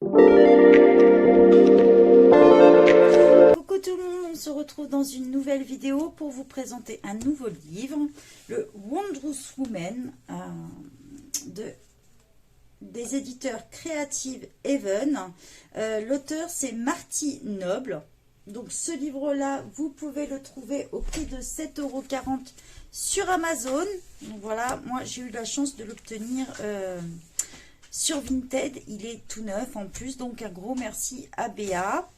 Coucou tout le monde, on se retrouve dans une nouvelle vidéo pour vous présenter un nouveau livre, le Wondrous Woman des éditeurs Creative Haven. L'auteur c'est Marty Noble. Donc ce livre-là, vous pouvez le trouver au prix de 7,40 € sur Amazon. Donc voilà, moi j'ai eu la chance de l'obtenir sur Vinted. Il est tout neuf en plus, donc un gros merci à Béa.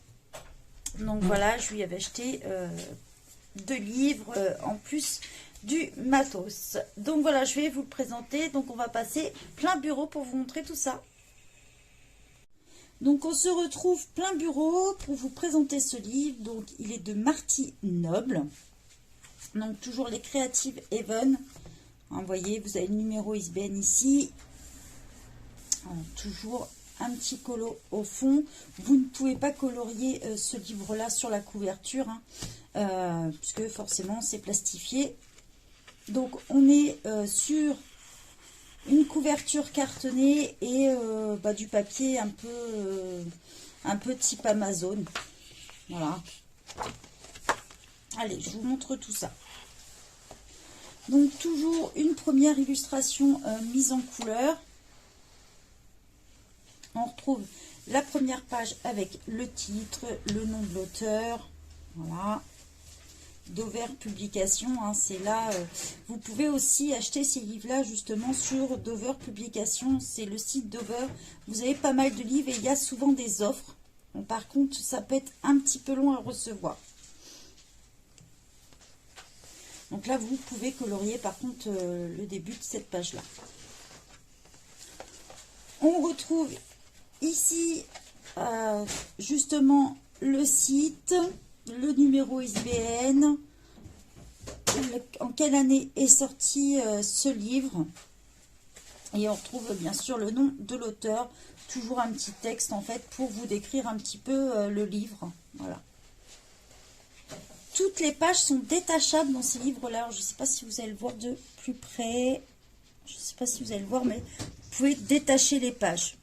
Donc voilà, je lui avais acheté 2 livres en plus du matos. Donc voilà, je vais vous le présenter. Donc on va passer plein bureau pour vous montrer tout ça. Donc on se retrouve plein bureau pour vous présenter ce livre. Donc il est de Marty Noble. Donc toujours les Creative Haven. Vous voyez, vous avez le numéro ISBN ici. Alors, toujours un petit colo au fond. Vous ne pouvez pas colorier ce livre-là sur la couverture, hein, puisque forcément c'est plastifié. Donc on est sur une couverture cartonnée et du papier un peu type Amazon. Voilà. Allez, je vous montre tout ça. Donc toujours une première illustration mise en couleur. On retrouve la première page avec le titre, le nom de l'auteur, voilà. Dover Publications, hein, c'est là. Vous pouvez aussi acheter ces livres-là justement sur Dover Publications, c'est le site Dover. Vous avez pas mal de livres et il y a souvent des offres. Bon, par contre, ça peut être un petit peu long à recevoir. Donc là, vous pouvez colorier par contre le début de cette page-là. On retrouve ici justement le site, le numéro ISBN, en quelle année est sorti ce livre, et on retrouve bien sûr le nom de l'auteur, toujours un petit texte en fait pour vous décrire un petit peu le livre. Voilà. Toutes les pages sont détachables dans ces livres-là. Je ne sais pas si vous allez le voir de plus près. Je ne sais pas si vous allez le voir, mais vous pouvez détacher les pages.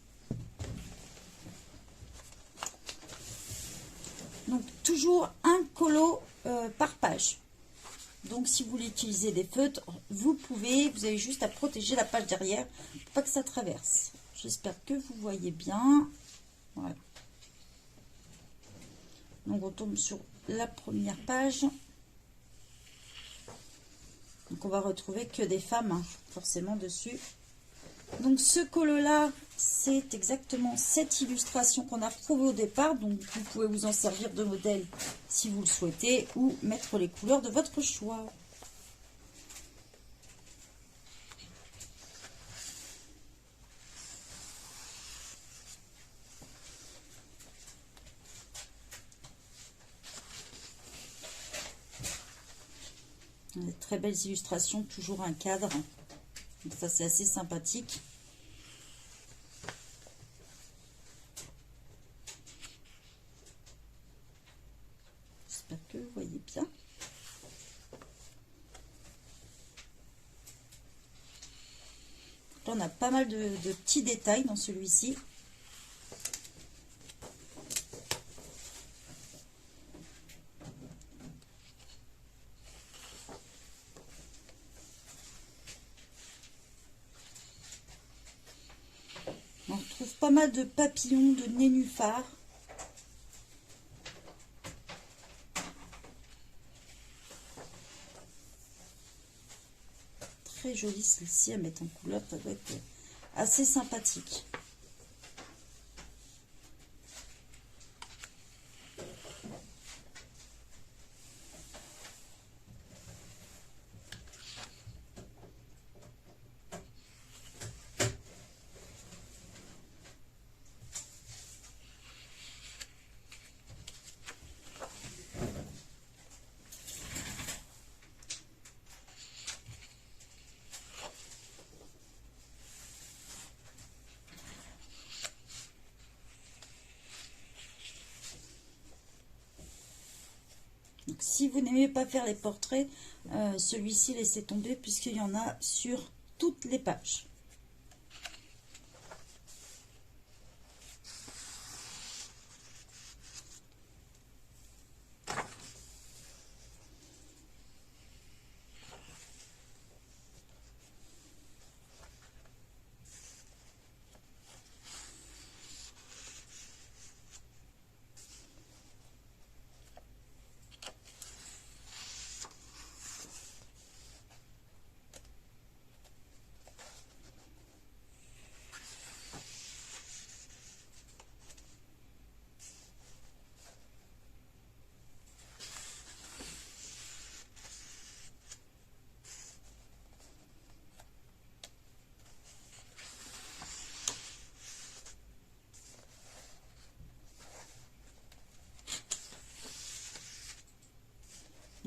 Donc, toujours un colo par page. Donc, si vous voulez utiliser des feutres, vous pouvez. Vous avez juste à protéger la page derrière pour pas que ça traverse. J'espère que vous voyez bien. Voilà. Donc, on tombe sur la première page. Donc, on va retrouver que des femmes, hein, forcément, dessus. Donc, ce colo-là, c'est exactement cette illustration qu'on a retrouvée au départ. Donc, vous pouvez vous en servir de modèle si vous le souhaitez ou mettre les couleurs de votre choix. Des très belles illustrations, toujours un cadre. Donc ça, c'est assez sympathique. J'espère que vous voyez bien. Là, on a pas mal de petits détails dans celui-ci. On retrouve pas mal de papillons, de nénuphars. Très joli celle-ci à mettre en couleur, ça doit être assez sympathique. Donc, si vous n'aimez pas faire les portraits, celui-ci laissez tomber puisqu'il y en a sur toutes les pages.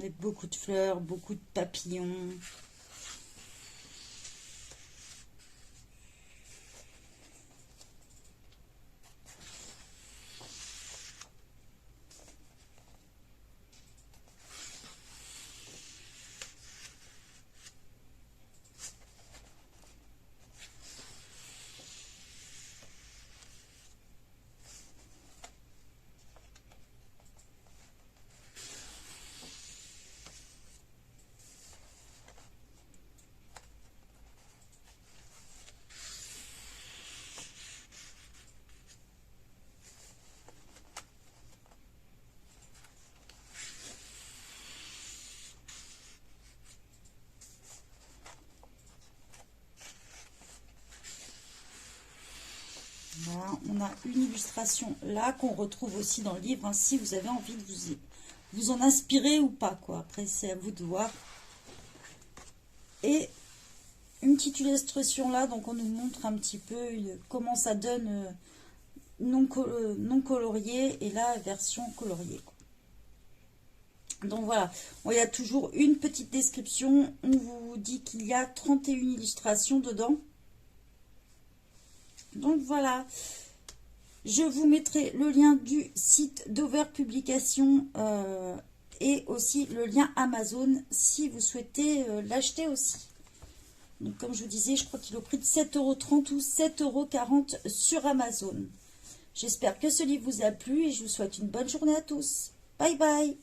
avec beaucoup de fleurs, beaucoup de papillons. Voilà, on a une illustration là qu'on retrouve aussi dans le livre, hein, si vous avez envie de vous en inspirer ou pas, quoi. Après, c'est à vous de voir. Et une petite illustration là, donc on nous montre un petit peu comment ça donne non colorié et la version coloriée, quoi. Donc voilà, bon, il y a toujours une petite description. On vous dit qu'il y a 31 illustrations dedans. Donc voilà, je vous mettrai le lien du site d'Over Publication et aussi le lien Amazon si vous souhaitez l'acheter aussi. Donc comme je vous disais, je crois qu'il est au prix de 7,30 € ou 7,40 € sur Amazon. J'espère que ce livre vous a plu et je vous souhaite une bonne journée à tous. Bye bye!